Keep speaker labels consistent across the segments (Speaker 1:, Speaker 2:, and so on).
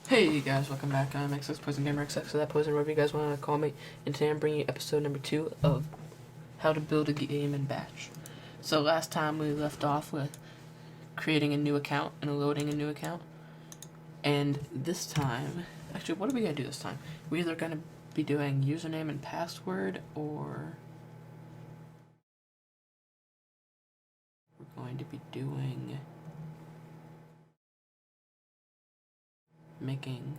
Speaker 1: Hey guys, welcome back. I'm ThatPoisoned Gamer XX, so ThatPoisoned, whatever you guys want to call me. And today I'm bringing you episode number 2 of how to build a game in Batch. So last time we left off with creating a new account and loading a new account. And this time, actually, what are we going to do this time? We're either going to be doing username and password, or we're going to be doing making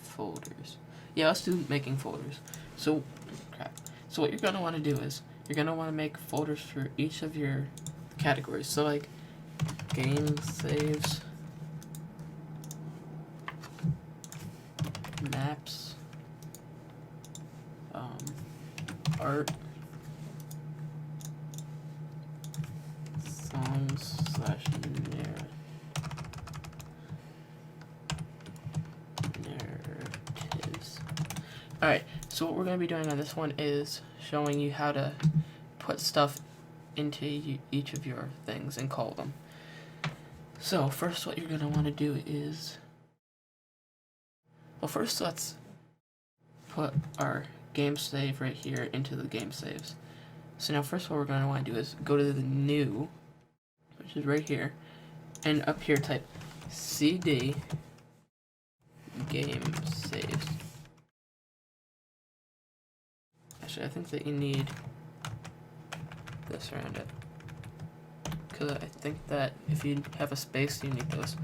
Speaker 1: folders. Yeah, let's do making folders. So what you're gonna want to do is you're gonna want to make folders for each of your categories. So like game saves, maps, art, songs slash narratives. Alright, so what we're going to be doing on this one is showing you how to put stuff into each of your things and call them. So first what you're going to want to do is, well, first let's put our game save right here into the game saves. So now first what we're going to want to do is go to the new, which is right here, and up here type cd game saves. Actually, I think that you need this around it, because I think that if you have a space, you need those.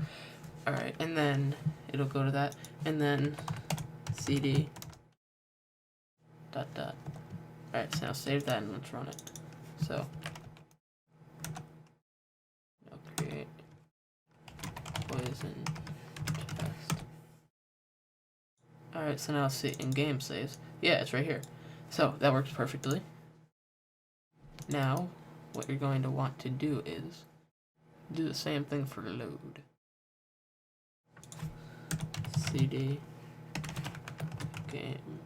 Speaker 1: Alright, and then it'll go to that, and then cd ... Alright, so now save that and let's run it. So, now create poison test. Alright, so now let's see in game saves. Yeah, it's right here. So that works perfectly. Now, what you're going to want to do is do the same thing for load. cd game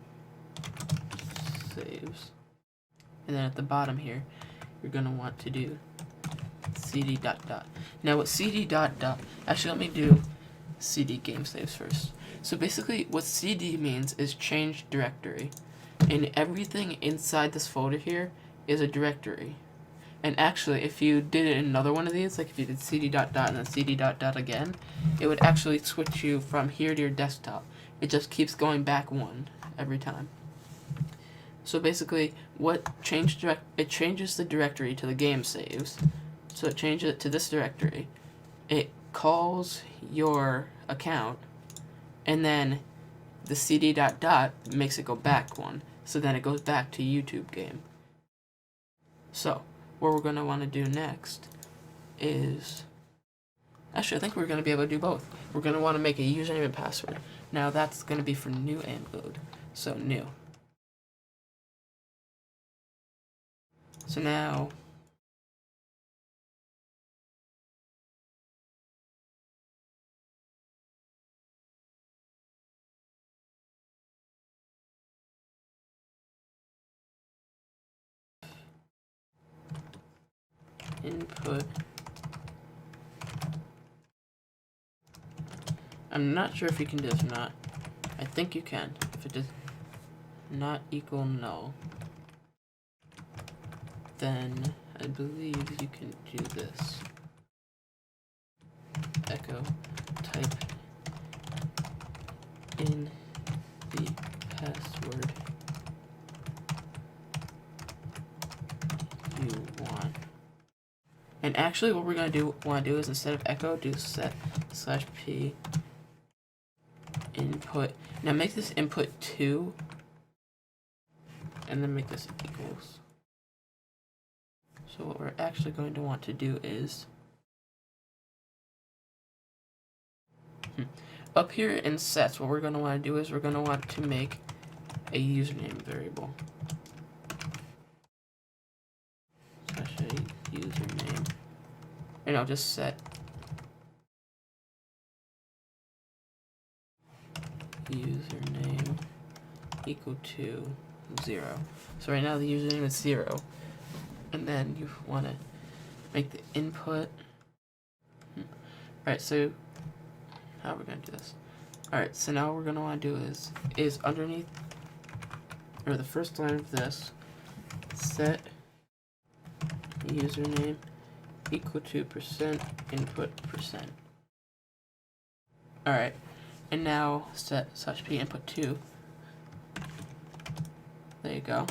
Speaker 1: saves. And then at the bottom here, you're going to want to do cd ... Now what cd ... actually let me do cd game saves first. So basically what cd means is change directory. And everything inside this folder here is a directory. And actually, if you did it in another one of these, like if you did cd ... and then cd ... again, it would actually switch you from here to your desktop. It just keeps going back one every time. So basically, it changes the directory to the game saves. So it changes it to this directory. It calls your account, and then the cd ... makes it go back one. So then it goes back to YouTube game. So what we're going to want to do next is, actually I think we're going to be able to do both. We're going to want to make a username and password. Now that's going to be for new and load. So new. So now input. I'm not sure if you can do this or not. I think you can. If it does not equal null, then I believe you can do this. Echo type in the password you want. And actually what we're going to want to do is, instead of echo, do set /p input. Now make this input 2, and then make this equals. So what we're actually going to want to do is, up here in sets, what we're going to want to do is we're going to want to make a username variable. So actually username, and I'll just set username equal to 0. So right now the username is 0, and then you want to make the input. Alright, so how are we going to do this? Alright, so now what we're gonna want to do is underneath, or the first line of this, set username equal to % input %. Alright, and now set slash p input 2. There you go.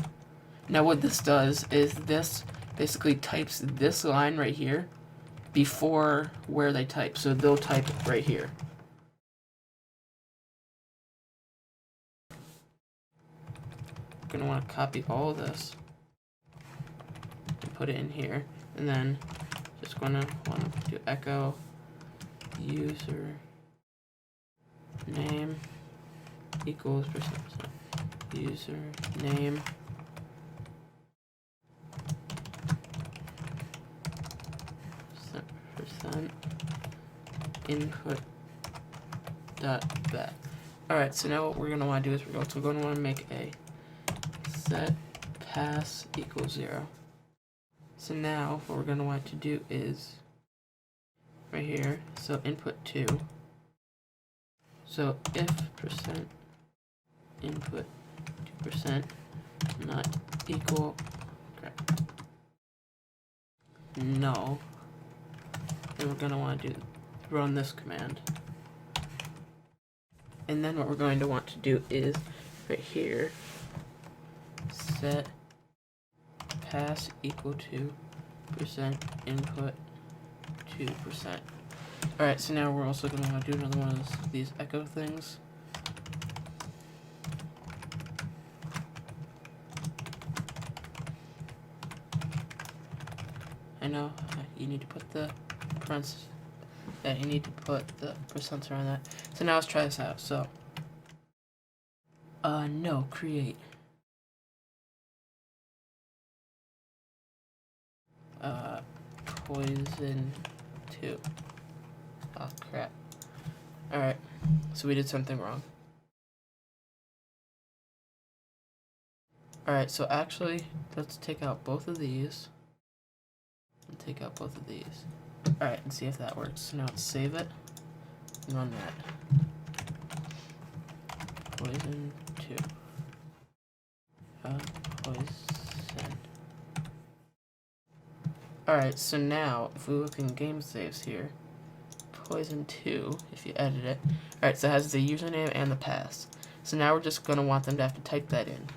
Speaker 1: Now what this does is this basically types this line right here before where they type. So they'll type right here. We're going to want to copy all of this and put it in here. And then just going to want to do echo user name equals % user name % input dot back. Alright, so now what we're going to want to do is we're also going to want to make a set pass equals 0. So now what we're going to want to do is right here, so input 2. So if % input 2% not equal null, then we're going to want to run this command. And then what we're going to want to do is right here set pass equal to % input 2%. Alright, so now we're also going to want to do another one of these echo things. I know you need to put the parentheses. Yeah, you need to put the percents around that. So now let's try this out. So, no, create. Poison 2. Oh crap. Alright, so we did something wrong. Alright, so actually, let's take out both of these. And take out both of these. Alright, and see if that works. So now let's save it and run that. Poison 2. Poison. Alright, so now if we look in game saves here, Poison 2, if you edit it. Alright, so it has the username and the pass. So now we're just going to want them to have to type that in.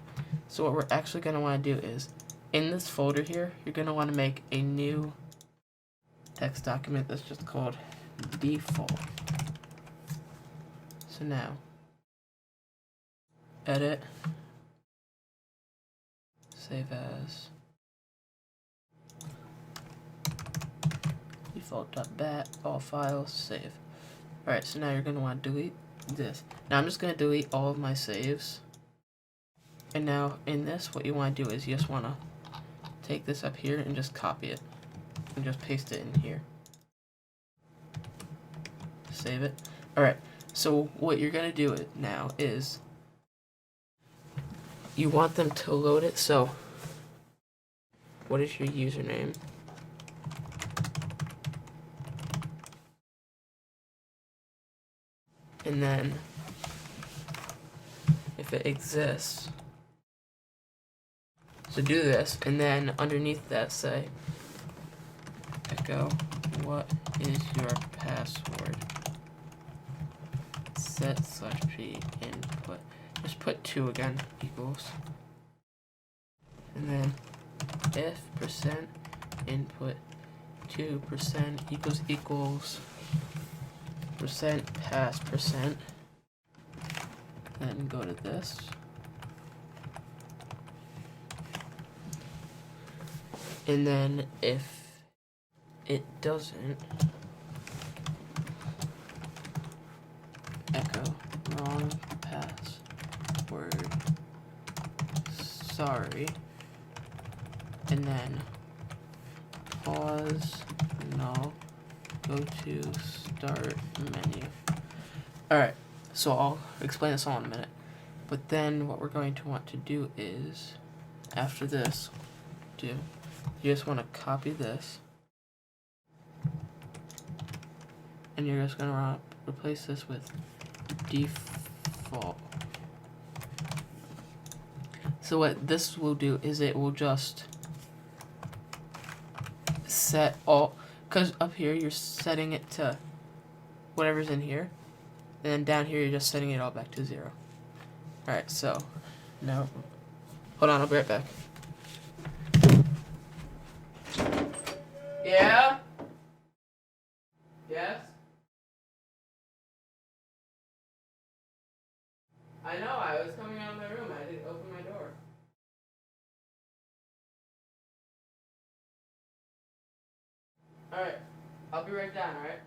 Speaker 1: So what we're actually going to want to do is, in this folder here, you're going to want to make a new text document that's just called default. So now, edit, save as, default.bat, all files, save. Alright, so now you're going to want to delete this. Now I'm just going to delete all of my saves. And now in this, what you want to do is you just want to take this up here and just copy it. And just paste it in here. Save it. Alright, so what you're going to do now is you want them to load it. So what is your username? And then if it exists, so do this, and then underneath that say echo what is your password, set slash p input, just put 2 again, equals, and then if % input 2% equals % pass %, then go to this, and then if it doesn't, echo wrong password, sorry, and then pause null, go to start menu. Alright, so I'll explain this all in a minute. But then what we're going to want to do is, after this, you just want to copy this, and you're just going to replace this with default. So what this will do is it will just set all, because up here you're setting it to whatever's in here, and then down here you're just setting it all back to 0. Alright, so now, hold on, I'll be right back. Yeah? Yes? I know, I was coming out of my room, I didn't open my door. Alright, I'll be right down, alright?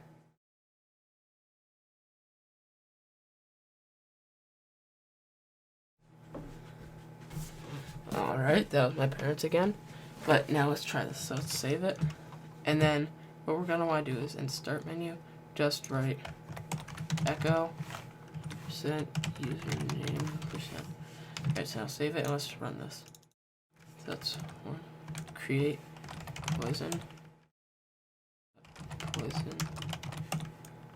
Speaker 1: Alright, that was my parents again. But now let's try this. So let's save it. And then what we're gonna want to do is in start menu, just write echo percent username percent. Alright, so now save it and let's run this. So that's one. Create poison. Poison.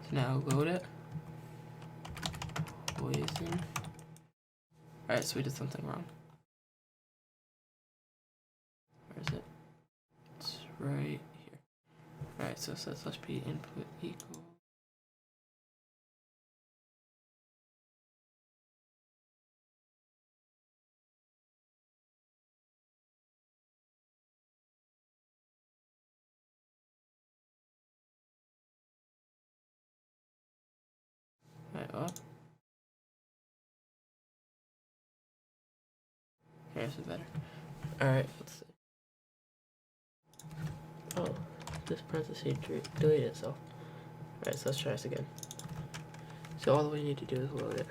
Speaker 1: So now load it. Poison. Alright, so we did something wrong. Where is it? It's right here. Alright, so set slash p input equal. Alright, up. Here, this is better. Alright, let's see. Oh, this parenthesis deleted itself. Alright, so let's try this again. So all we need to do is load it.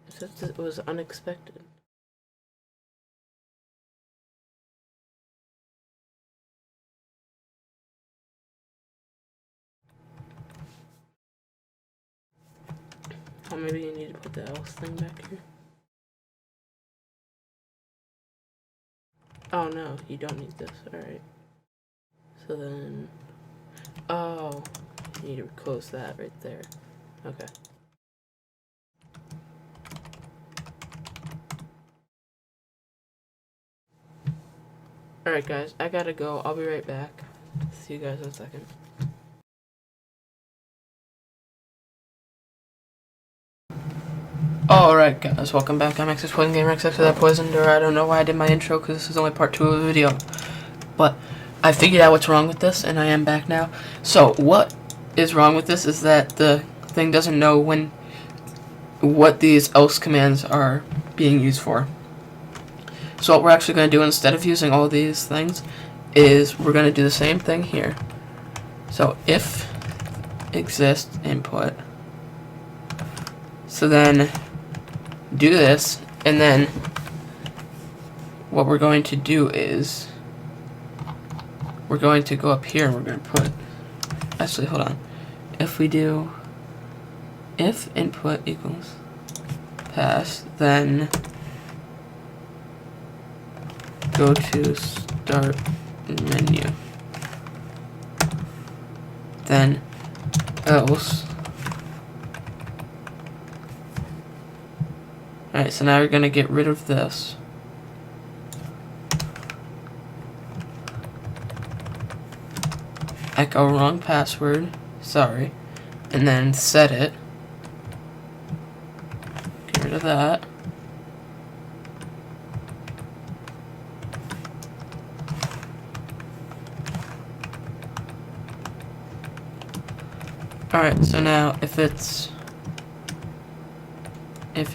Speaker 1: It says it was unexpected. Oh, maybe you need to put the else thing back here. Oh no, you don't need this. Alright. So then... Oh, you need to close that right there. Okay. Alright guys, I gotta go. I'll be right back. See you guys in a second. Alright guys, welcome back. I'm ThatPoisoned Gamer X after ThatPoisoned, or I don't know why I did my intro because this is only part 2 of the video. But I figured out what's wrong with this and I am back now. So what is wrong with this is that the thing doesn't know what these else commands are being used for. So what we're actually going to do instead of using all these things is we're going to do the same thing here. So if exist input, so then do this, and then what we're going to do is we're going to go up here and we're going to put, actually hold on, if we do if input equals pass, then go to start menu, then else. Alright, so now we're going to get rid of this. Echo wrong password, sorry, and then set it. Get rid of that. Alright, so now if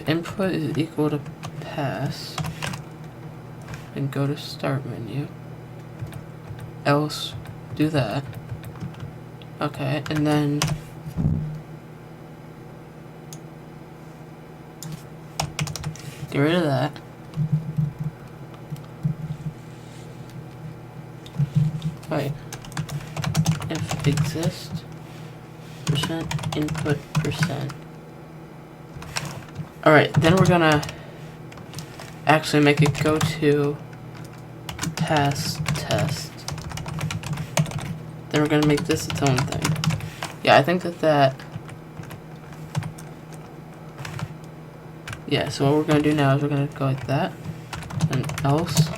Speaker 1: input is equal to pass, then go to start menu, else do that. Okay, and then get rid of that. Right. If exist percent input percent. Alright, then we're gonna actually make it go to pass test. Then we're gonna make this its own thing. Yeah, I think that. Yeah, so what we're going to do now is we're going to go like that, and else.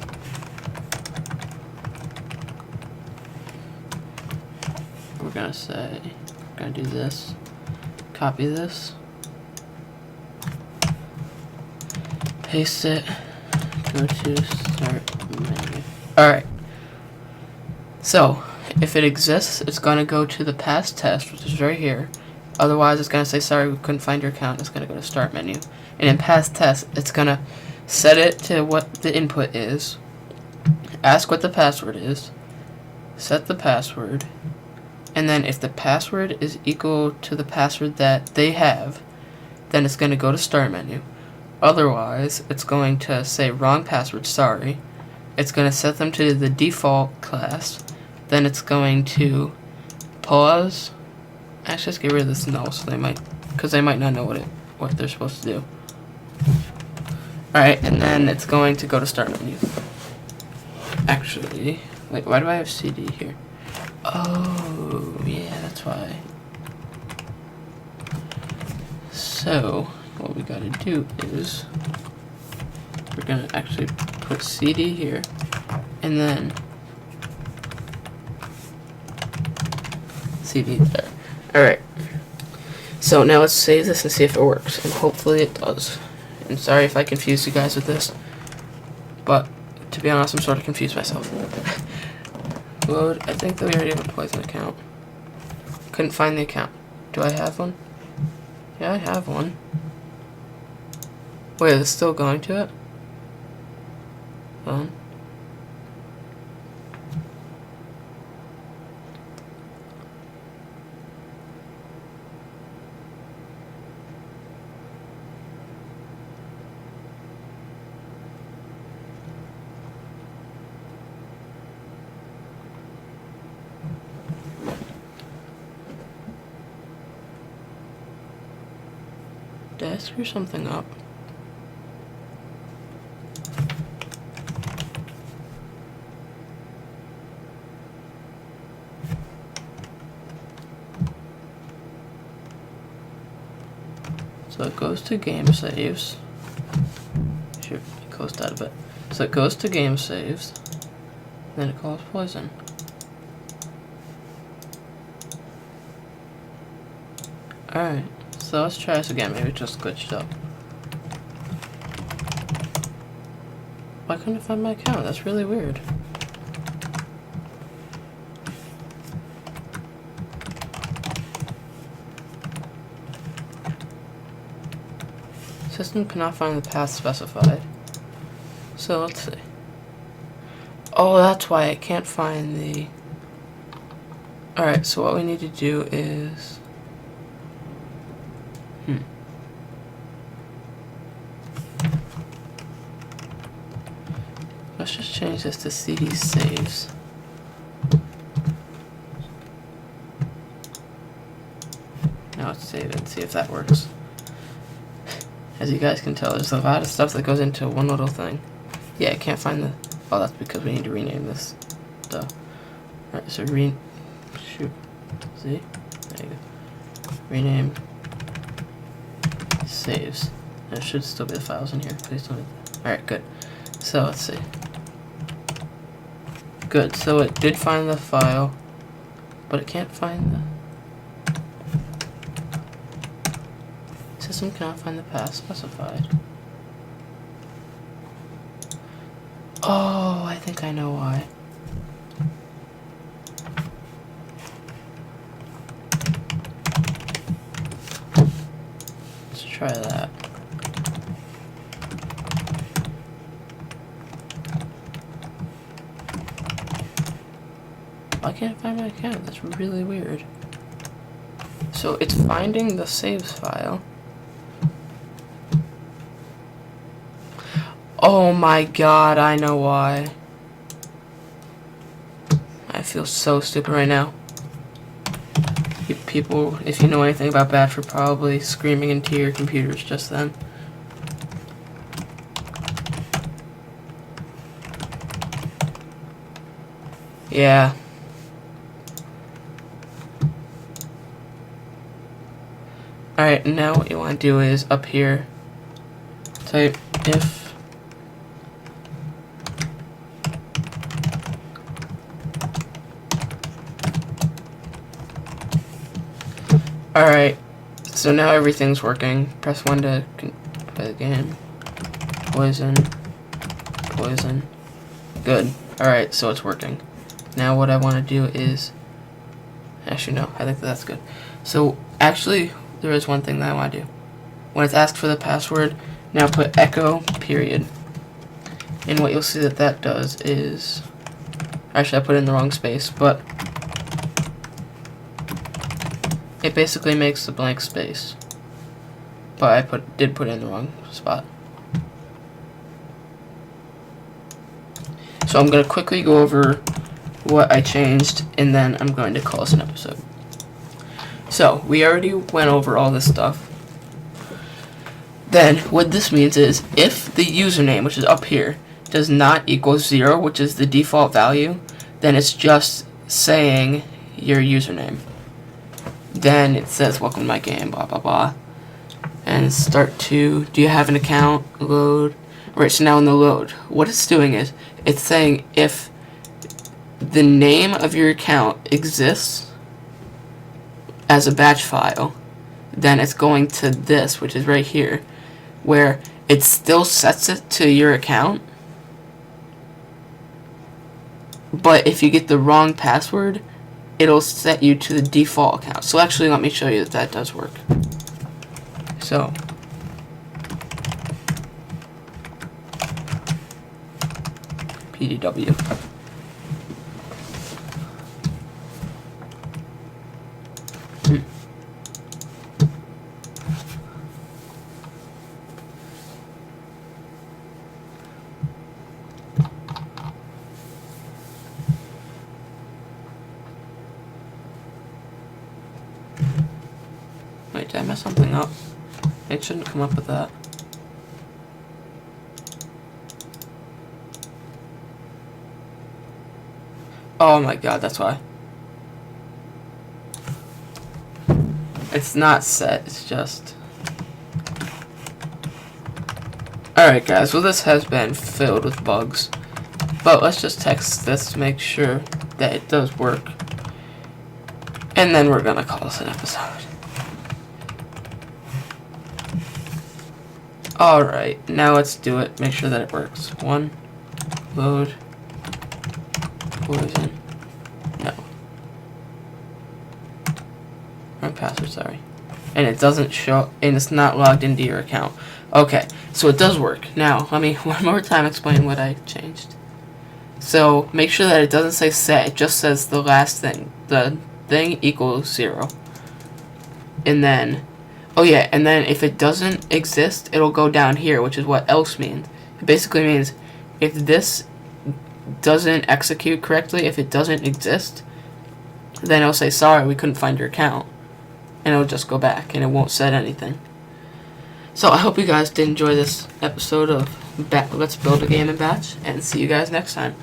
Speaker 1: We're going to say, we're going to do this, copy this, paste it, go to start menu. Alright, so if it exists, it's going to go to the past test, which is right here. Otherwise, it's going to say, sorry, we couldn't find your account. It's going to go to start menu. And in past test, it's going to set it to what the input is, ask what the password is, set the password, and then if the password is equal to the password that they have, then it's going to go to start menu. Otherwise, it's going to say wrong password, sorry. It's going to set them to the default class. Then it's going to pause. Actually, let's get rid of this null, so because they might not know what they're supposed to do. Alright, and then it's going to go to start menu. Actually, wait, why do I have CD here? Oh, yeah, that's why. So, what we gotta do is, we're gonna actually put CD here, and then CD there. Alright, so now let's save this and see if it works, and hopefully it does. And sorry if I confused you guys with this, but to be honest, I'm sort of confused myself. Load, I think that we already have a Poison account. Couldn't find the account. Do I have one? Yeah, I have one. Wait, it's still going to it? Did I screw something up? So it goes to game saves. Shoot, it closed out of it. So it goes to game saves. Then it calls poison. Alright, so let's try this again. Maybe it just glitched up. Why couldn't I find my account? That's really weird. System cannot find the path specified. So let's see. Oh, that's why I can't find the... Alright, so what we need to do is... Let's just change this to CD saves. Now let's save it and see if that works. As you guys can tell, there's a lot of stuff that goes into one little thing. Yeah, I can't find the... Oh, that's because we need to rename this stuff. Alright, so shoot. See? There you go. Rename... saves. There should still be the files in here. Please don't... Alright, good. So, let's see. Good, so it did find the file, but it can't find the... System cannot find the path specified. Oh, I think I know why. Let's try that. I can't find my account. That's really weird. So it's finding the saves file. Oh my god, I know why. I feel so stupid right now. People, if you know anything about Badford, probably screaming into your computers just then. Yeah. Alright, now what you want to do is up here, type if alright, so now everything's working. Press 1 to play the game. Poison. Good. Alright, so it's working. Now what I want to do is, actually no, I think that's good. So actually there is one thing that I want to do. When it's asked for the password, now put echo period. And what you'll see that does is, actually I put it in the wrong space, but it basically makes the blank space. But I did put it in the wrong spot. So I'm going to quickly go over what I changed, and then I'm going to call this an episode. So, we already went over all this stuff. Then, what this means is, if the username, which is up here, does not equal 0, which is the default value, then it's just saying your username. Then it says, welcome to my game, blah, blah, blah. And start to, do you have an account? Load. Right, so now in the load, what it's doing is, it's saying if the name of your account exists as a batch file, then it's going to this, which is right here, where it still sets it to your account, but if you get the wrong password, it'll set you to the default account. So actually, let me show you that does work. So PDW. Wait, did I mess something up? It shouldn't come up with that. Oh my god, that's why. It's not set, it's just... Alright guys, well this has been filled with bugs. But let's just text this to make sure that it does work. And then we're gonna call this an episode. Alright, now let's do it. Make sure that it works. 1, load, poison, no. Wrong password, sorry. And it doesn't show, and it's not logged into your account. Okay, so it does work. Now, let me one more time explain what I changed. So, make sure that it doesn't say set, it just says the last thing. The thing equals 0. And then, oh yeah, and then if it doesn't exist, it'll go down here, which is what else means. It basically means if this doesn't execute correctly, if it doesn't exist, then it'll say, sorry, we couldn't find your account. And it'll just go back, and it won't set anything. So I hope you guys did enjoy this episode of Let's Build a Game in Batch, and see you guys next time.